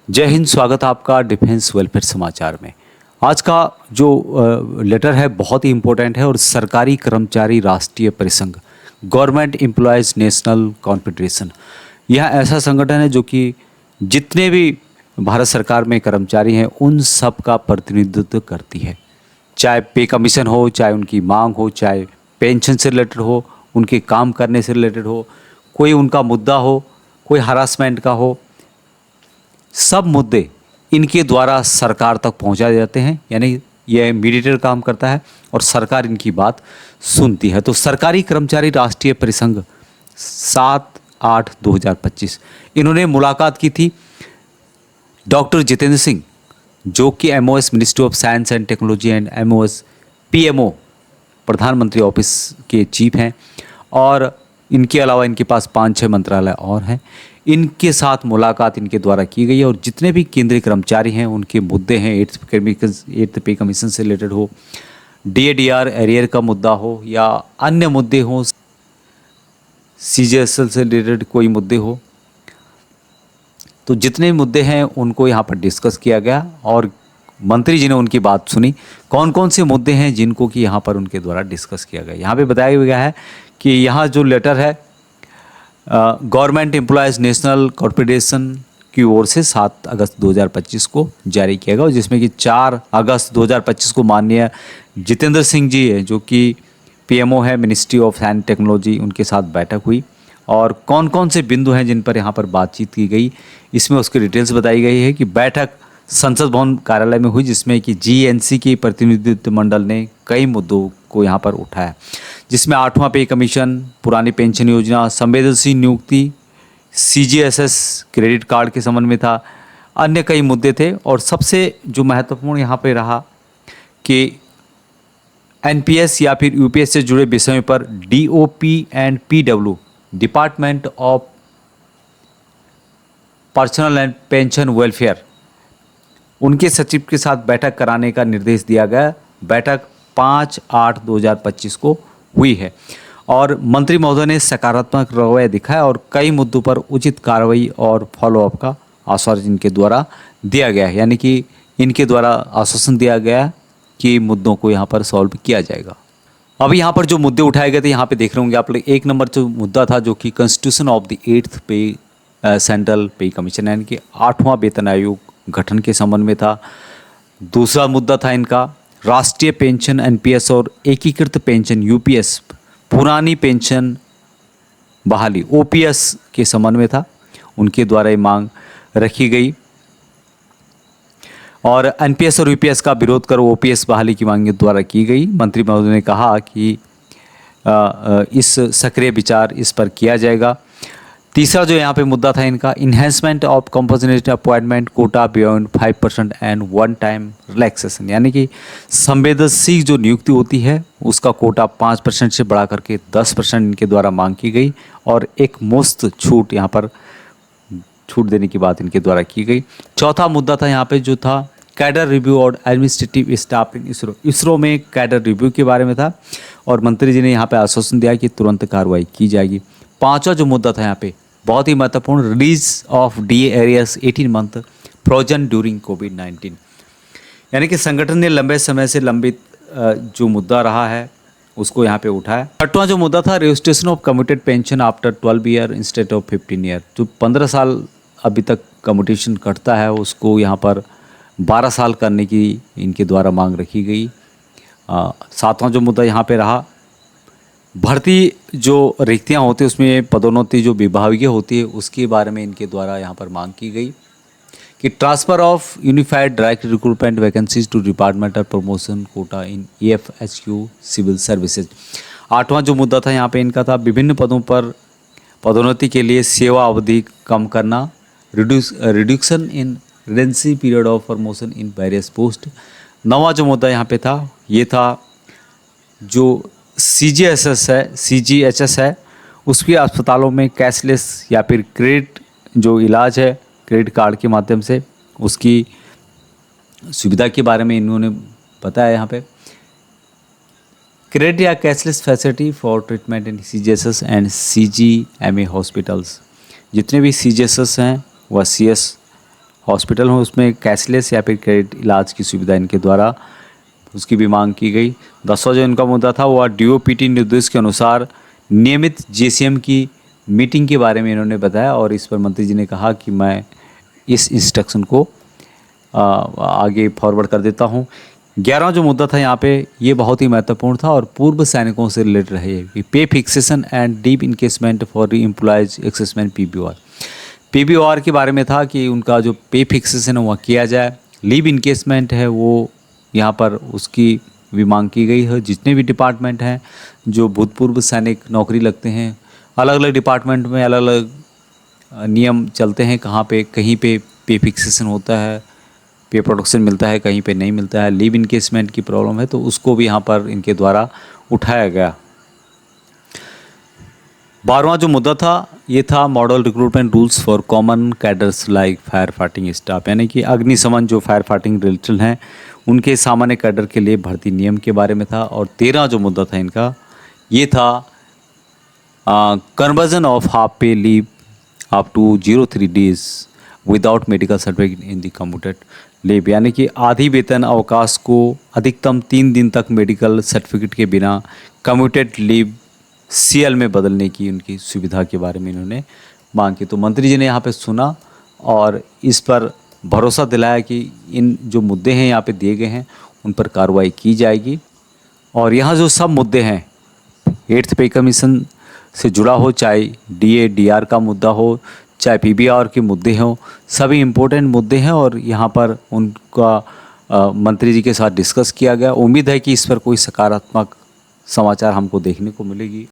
जय हिंद। स्वागत है आपका डिफेंस वेलफेयर समाचार में। आज का जो लेटर है बहुत ही इम्पोर्टेंट है और सरकारी कर्मचारी राष्ट्रीय परिसंघ गवर्नमेंट एम्प्लॉयज़ नेशनल कॉन्फेडरेशन, यह ऐसा संगठन है जो कि जितने भी भारत सरकार में कर्मचारी हैं उन सब का प्रतिनिधित्व करती है। चाहे पे कमीशन हो, चाहे उनकी मांग हो, चाहे पेंशन से रिलेटेड हो, उनके काम करने से रिलेटेड हो, कोई उनका मुद्दा हो, कोई हरासमेंट का हो, सब मुद्दे इनके द्वारा सरकार तक पहुंचाए जाते हैं। यानी यह मीडिएटर काम करता है और सरकार इनकी बात सुनती है। तो सरकारी कर्मचारी राष्ट्रीय परिसंघ 7/8/2025 इन्होंने मुलाकात की थी डॉक्टर जितेंद्र सिंह, जो कि MOS ministry of science and technology and MOS PMO प्रधानमंत्री ऑफिस के चीफ हैं, और इनके अलावा इनके पास 5-6 मंत्रालय और हैं। इनके साथ मुलाकात इनके द्वारा की गई है और जितने भी केंद्रीय कर्मचारी हैं उनके मुद्दे हैं, एट्थ पे कमीशन से रिलेटेड हो, डीएडीआर एरियर का मुद्दा हो या अन्य मुद्दे हों, सीजीएसएल से रिलेटेड कोई मुद्दे हो, तो जितने मुद्दे हैं उनको यहाँ पर डिस्कस किया गया और मंत्री जी ने उनकी बात सुनी। कौन कौन से मुद्दे हैं जिनको कि यहाँ पर उनके द्वारा डिस्कस किया गया, यहाँ पे बताया गया है कि यहाँ जो लेटर है गवर्नमेंट एम्प्लॉयज़ नेशनल कॉन्फेडरेशन की ओर से 7 अगस्त 2025 को जारी किया गया, जिसमें कि 4 अगस्त 2025 को माननीय जितेंद्र सिंह जी है, जो कि पीएमओ है मिनिस्ट्री ऑफ साइंस टेक्नोलॉजी, उनके साथ बैठक हुई और कौन कौन से बिंदु हैं जिन पर यहाँ पर बातचीत की गई, इसमें उसकी डिटेल्स बताई गई है कि बैठक संसद भवन कार्यालय में हुई, जिसमें कि जीएनसी के प्रतिनिधित्व मंडल ने कई मुद्दों को यहाँ पर उठाया, जिसमें 8वां पे कमीशन, पुरानी पेंशन योजना, संवेदनशील नियुक्ति, सीजीएसएस क्रेडिट कार्ड के संबंध में था, अन्य कई मुद्दे थे। और सबसे जो महत्वपूर्ण यहाँ पे रहा कि एनपीएस या फिर यूपीएस से जुड़े विषयों पर DOP and PW department of personnel and pension welfare, उनके सचिव के साथ बैठक कराने का निर्देश दिया गया। बैठक 5/8/2025 को हुई है और मंत्री महोदय ने सकारात्मक रवैया दिखाया और कई मुद्दों पर उचित कार्रवाई और फॉलोअप का आश्वासन इनके द्वारा दिया गया है। यानी कि इनके द्वारा आश्वासन दिया गया कि मुद्दों को यहाँ पर सॉल्व किया जाएगा। अब यहाँ पर जो मुद्दे उठाए गए थे यहाँ पे देख रहे होंगे आप लोग। 1 नंबर जो मुद्दा था जो कि कॉन्स्टिट्यूशन ऑफ द 8th पे सेंट्रल पे कमीशन, यानी कि 8वां वेतन आयोग गठन के संबंध में था। दूसरा मुद्दा था इनका राष्ट्रीय पेंशन एनपीएस और एकीकृत पेंशन यूपीएस, पुरानी पेंशन बहाली ओपीएस के संबंध में था, उनके द्वारा ये मांग रखी गई। और एनपीएस और यूपीएस का विरोध कर ओपीएस बहाली की मांग द्वारा की गई। मंत्री महोदय ने कहा कि इस सक्रिय विचार इस पर किया जाएगा। तीसरा जो यहाँ पे मुद्दा था इनका enhancement of compensated appointment quota beyond 5% and one time relaxation, यानी कि संवेदनशील जो नियुक्ति होती है उसका कोटा 5% से बढ़ा करके 10% इनके द्वारा मांग की गई और एक मुफ्त छूट यहाँ पर छूट देने की बात इनके द्वारा की गई। चौथा मुद्दा था यहाँ पे जो था कैडर रिव्यू और एडमिनिस्ट्रेटिव स्टाफ इन इसरो में कैडर रिव्यू के बारे में था और मंत्री जी ने यहाँ पे आश्वासन दिया कि तुरंत कार्रवाई की जाएगी। पांचवा जो मुद्दा था यहाँ पे बहुत ही महत्वपूर्ण, release of DA arrears 18 month frozen during कोविड-19, यानी कि संगठन ने लंबे समय से लंबित जो मुद्दा रहा है उसको यहाँ पे उठाया। छठवां जो मुद्दा था registration of commuted pension after 12 year instead of 15 year, जो 15 साल अभी तक कम्यूटेशन कटता है उसको यहाँ पर 12 साल करने की इनके द्वारा मांग रखी गई। सातवां जो मुद्दा यहाँ पे रहा भर्ती जो रिक्तियाँ होती है उसमें पदोन्नति जो विभागीय होती है उसके बारे में इनके द्वारा यहाँ पर मांग की गई कि transfer of unified direct recruitment vacancies to departmental promotion quota in EFHQ civil services. आठवां जो मुद्दा था यहाँ पे इनका था विभिन्न पदों पर पदोन्नति के लिए सेवा अवधि कम करना, reduction in residency period of promotion in various post. नौवां जो मुद्दा यहाँ पे था ये था जो CGHS है उसके अस्पतालों में कैशलेस या फिर क्रेडिट जो इलाज है क्रेडिट कार्ड के माध्यम से उसकी सुविधा के बारे में इन्होंने बताया। यहाँ पे क्रेडिट या cashless facility for treatment in CGHS and CGMA hospitals, जितने भी CGHS हैं वह CS हॉस्पिटल हो उसमें कैशलेस या फिर क्रेडिट इलाज की सुविधा इनके द्वारा उसकी भी मांग की गई। 10वां जो इनका मुद्दा था वो DOPT निर्देश के अनुसार नियमित JCM की मीटिंग के बारे में इन्होंने बताया और इस पर मंत्री जी ने कहा कि मैं इस इंस्ट्रक्शन को आगे फॉरवर्ड कर देता हूँ। 11वां जो मुद्दा था यहाँ पे ये बहुत ही महत्वपूर्ण था और पूर्व सैनिकों से रिलेटेड रहे कि पे fixation and deep encasement for employees assessment PBOR के बारे में था कि उनका जो पे फिक्सेशन है वह किया जाए। लीव इनकेसमेंट है वो यहाँ पर उसकी भी मांग की गई है। जितने भी डिपार्टमेंट हैं जो भूतपूर्व सैनिक नौकरी लगते हैं अलग अलग डिपार्टमेंट में अलग अलग नियम चलते हैं, कहीं पे फिक्सेशन होता है, पे प्रोडक्शन मिलता है, कहीं पे नहीं मिलता है। लीव इनकेसमेंट की प्रॉब्लम है तो उसको भी यहाँ पर इनके द्वारा उठाया गया। 12वां जो मुद्दा था ये था model recruitment rules for common cadres like fire fighting staff, यानी कि अग्निशमन जो फायर फाइटिंग रिलेटेड हैं उनके सामान्य कैडर के लिए भर्ती नियम के बारे में था। और 13 जो मुद्दा था इनका ये था conversion of half pay leave up to 03 days without medical certificate in the commuted leave, यानी कि आधी वेतन अवकाश को अधिकतम 3 दिन तक मेडिकल सर्टिफिकेट के बिना कम्यूटेड लीव CL में बदलने की उनकी सुविधा के बारे में इन्होंने मांग की। तो मंत्री जी ने यहाँ पे सुना और इस पर भरोसा दिलाया कि इन जो मुद्दे हैं यहाँ पे दिए गए हैं उन पर कार्रवाई की जाएगी। और यहाँ जो सब मुद्दे हैं 8th पे कमीशन से जुड़ा हो, चाहे DA DR का मुद्दा हो, चाहे PBR के मुद्दे हों, सभी इम्पोर्टेंट मुद्दे हैं और यहाँ पर उनका मंत्री जी के साथ डिस्कस किया गया। उम्मीद है कि इस पर कोई सकारात्मक समाचार हमको देखने को मिलेगी।